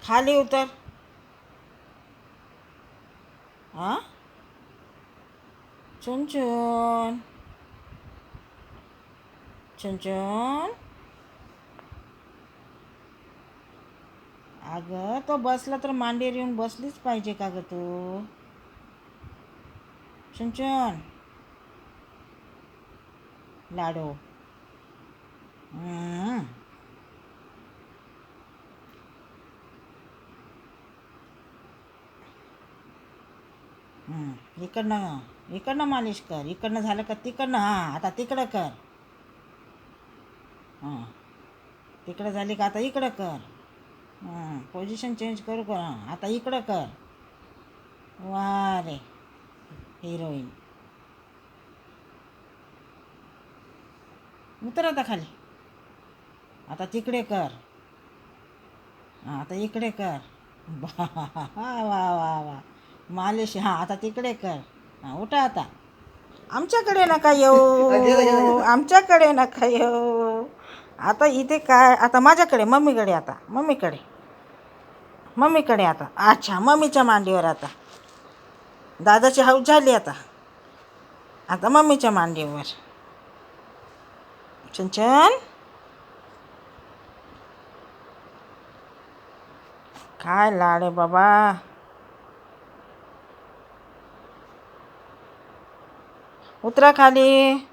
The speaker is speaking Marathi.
खाली उतर. हां, चुन चुन. अगं तो बसला तर मांडीवर येऊन बसलीच पाहिजे का गं तू? चुन लाडो. हम्म. इकडनं मालिश कर. इकडनं झालं का तिकडनं. हां, आता तिकडं कर. हां, तिकडं झाली का आता इकडं कर. पोझिशन चेंज करू का? आता इकडं कर. वा रे हिरोईन. उतर आता खाली. आता तिकडे कर. आता इकडे कर. वा वा वा वा. मालिश. हां, आता तिकडे कर. उठा आता. आमच्याकडे नका येऊ. आमच्याकडे नका येऊ. आता इथे काय? आता माझ्याकडे, मम्मीकडे. आता मम्मीकडे आता. अच्छा, मम्मीच्या मांडीवर आता. दादाची हाऊस झाली आता. आता मम्मीच्या मांडीवर. चंचन, काय लाड आहे बाबा. उतरा खाली.